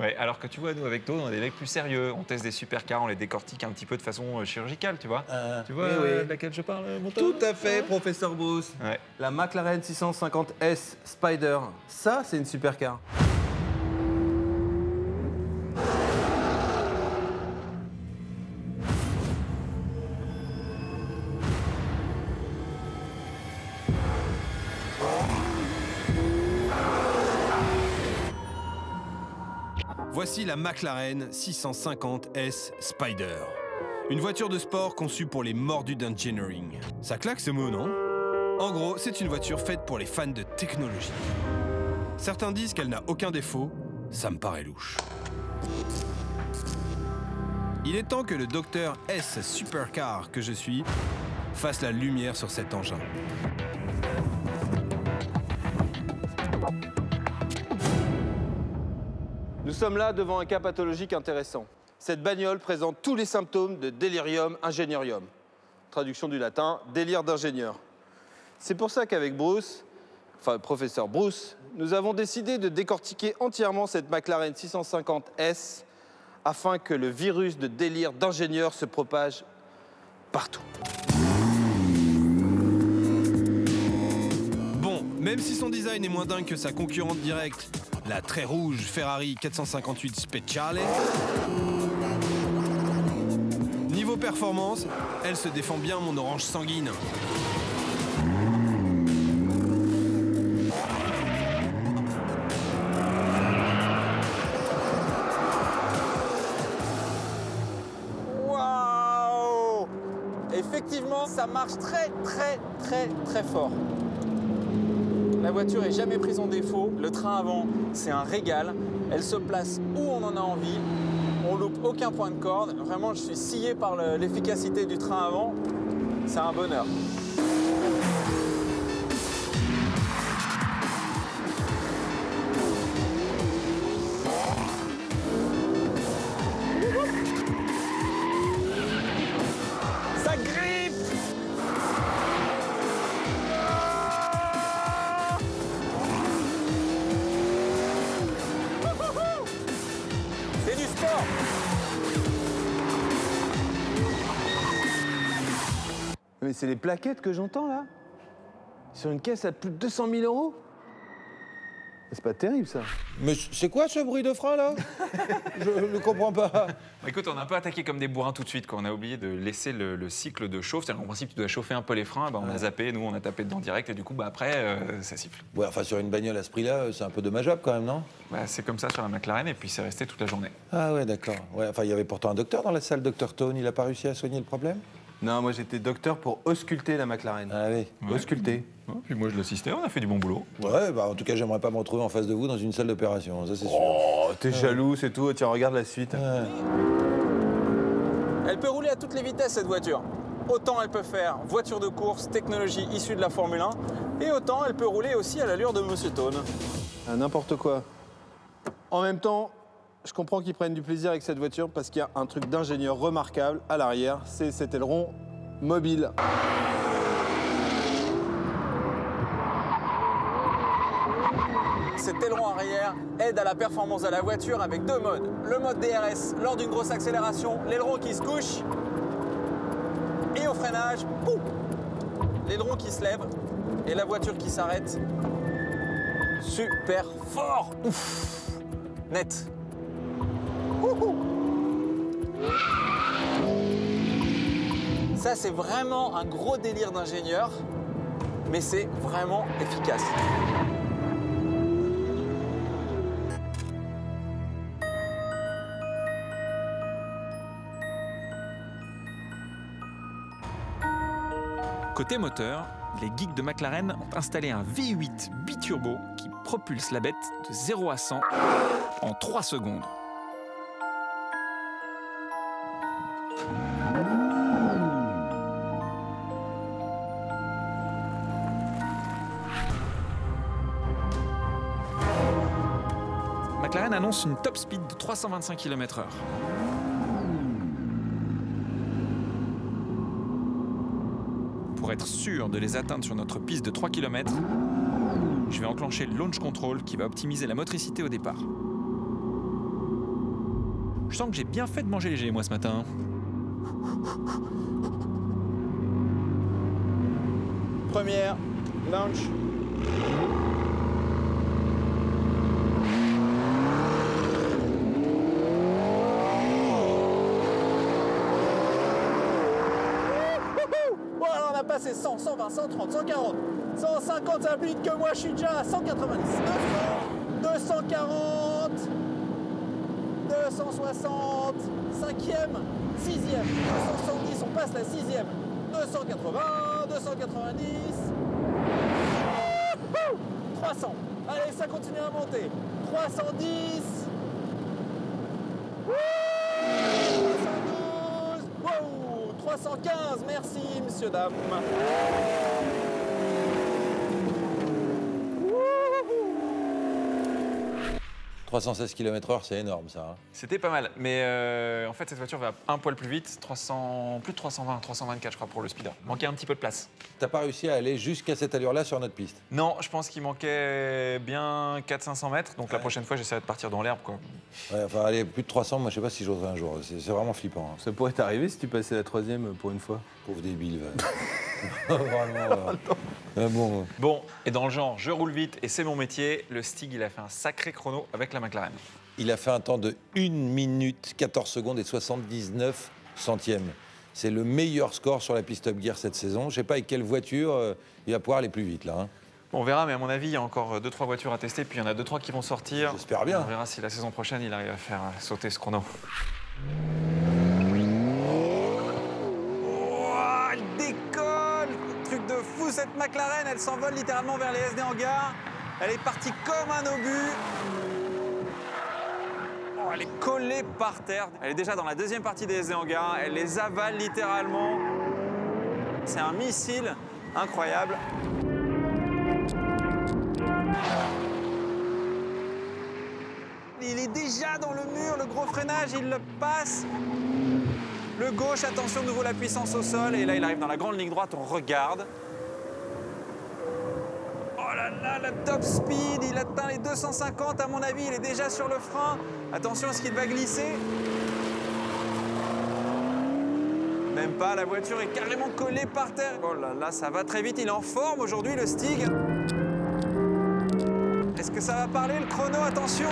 Ouais, alors que tu vois, nous, avec Toad, on est des mecs plus sérieux. On teste des supercars, on les décortique un petit peu de façon chirurgicale, tu vois. Tu vois oui. de laquelle je parle, mon Toad? Tout à fait, professeur Bruce. Ouais. La McLaren 650S Spider, ça, c'est une supercar. Voici la McLaren 650S Spider. Une voiture de sport conçue pour les mordus d'engineering. Ça claque ce mot, non? En gros, c'est une voiture faite pour les fans de technologie. Certains disent qu'elle n'a aucun défaut, ça me paraît louche. Il est temps que le docteur S Supercar que je suis fasse la lumière sur cet engin. Nous sommes là devant un cas pathologique intéressant. Cette bagnole présente tous les symptômes de delirium ingenierium. Traduction du latin, délire d'ingénieur. C'est pour ça qu'avec Bruce, enfin professeur Bruce, nous avons décidé de décortiquer entièrement cette McLaren 650S afin que le virus de délire d'ingénieur se propage partout. Bon, même si son design est moins dingue que sa concurrente directe, la très rouge Ferrari 458 Speciale, niveau performance, elle se défend bien mon orange sanguine. Waouh! Effectivement, ça marche très fort. La voiture est jamais prise en défaut. Le train avant, c'est un régal. Elle se place où on en a envie. On loupe aucun point de corde. Vraiment, je suis scié par l'efficacité du train avant. C'est un bonheur. Ça grippe! C'est du sport! Mais c'est les plaquettes que j'entends là? Sur une caisse à plus de 200 000 €? C'est pas terrible ça. Mais c'est quoi ce bruit de frein là? Je ne comprends pas. Bah, écoute, on a un peu attaqué comme des bourrins tout de suite, quoi. On a oublié de laisser le cycle de chauffe. C'est-à-dire qu'en principe, tu dois chauffer un peu les freins. Bah, on a zappé, nous, on a tapé dedans direct. Et du coup, bah, après, ça siffle. Ouais, enfin sur une bagnole à ce prix-là, c'est un peu dommageable quand même, non? Bah, c'est comme ça sur la McLaren. Et puis, c'est resté toute la journée. Ah ouais, d'accord. Ouais, enfin, il y avait pourtant un docteur dans la salle, Dr Tone. Il a pas réussi à soigner le problème? Non, moi j'étais docteur pour ausculter la McLaren. Ah oui. Ouais. Ausculter. Ouais, puis moi, je l'assistais. On a fait du bon boulot. Ouais, bah en tout cas, j'aimerais pas me retrouver en face de vous dans une salle d'opération, ça c'est sûr. Oh, t'es jaloux, c'est tout. Tiens, regarde la suite. Ouais. Elle peut rouler à toutes les vitesses, cette voiture. Autant elle peut faire voiture de course, technologie issue de la Formule 1, et autant elle peut rouler aussi à l'allure de Monsieur Tone. N'importe quoi. En même temps, je comprends qu'ils prennent du plaisir avec cette voiture parce qu'il y a un truc d'ingénieur remarquable à l'arrière, c'est cet aileron mobile. Cet aileron arrière aide à la performance de la voiture avec deux modes. Le mode DRS lors d'une grosse accélération, l'aileron qui se couche, et au freinage, pouf, l'aileron qui se lève et la voiture qui s'arrête. Super fort. Ouf. Net. Ouhou. Ça, c'est vraiment un gros délire d'ingénieur, mais c'est vraiment efficace. Côté moteur, les geeks de McLaren ont installé un V8 biturbo qui propulse la bête de 0 à 100 en 3 secondes. McLaren annonce une top speed de 325 km/h. Pour être sûr de les atteindre sur notre piste de 3 km, je vais enclencher le launch control qui va optimiser la motricité au départ. Je sens que j'ai bien fait de manger léger, moi, ce matin. Première, launch. Voilà, on a passé 100, 120, 130, 140, 150, ça plus vite que moi, je suis déjà à 190, 200, 240, 260, 5e, 6e, 270, on passe la 6e, 280, 290, 300. Allez, ça continue à monter. 310, 312, wow, 315, merci, monsieur, dame. 316 km/h, c'est énorme ça. Hein. C'était pas mal, mais en fait cette voiture va un poil plus vite, plus de 320, 324 je crois pour le speeder. Manquait un petit peu de place. T'as pas réussi à aller jusqu'à cette allure-là sur notre piste? Non, je pense qu'il manquait bien 400-500 mètres, donc la prochaine fois j'essaierai de partir dans l'herbe quoi. Ouais, enfin, aller plus de 300, moi je sais pas si j'oserais un jour. C'est vraiment flippant. Hein. Ça pourrait t'arriver si tu passais la 3e pour une fois. Pauvre débile. Vraiment. Bon. Bon, et dans le genre je roule vite et c'est mon métier, le Stig il a fait un sacré chrono avec la McLaren. Il a fait un temps de 1 minute 14 secondes et 79 centièmes. C'est le meilleur score sur la piste Top Gear cette saison. Je sais pas avec quelle voiture il va pouvoir aller plus vite là. Hein. Bon, on verra, mais à mon avis, il y a encore 2-3 voitures à tester, puis il y en a 2-3 qui vont sortir. J'espère bien. On verra si la saison prochaine, il arrive à faire sauter ce chrono. Oh, elle décolle! Truc de fou, cette McLaren, elle s'envole littéralement vers les SD hangars. Elle est partie comme un obus. Oh, elle est collée par terre. Elle est déjà dans la deuxième partie des SD hangars. Elle les avale littéralement. C'est un missile incroyable. Il est déjà dans le mur, le gros freinage, il le passe. Le gauche, attention, de nouveau la puissance au sol. Et là, il arrive dans la grande ligne droite, on regarde. Oh là là, la top speed, il atteint les 250 à mon avis, il est déjà sur le frein. Attention à ce qu'il va glisser. Même pas, la voiture est carrément collée par terre. Oh là là, ça va très vite, il est en forme aujourd'hui, le Stig. Est-ce que ça va parler, le chrono? Attention!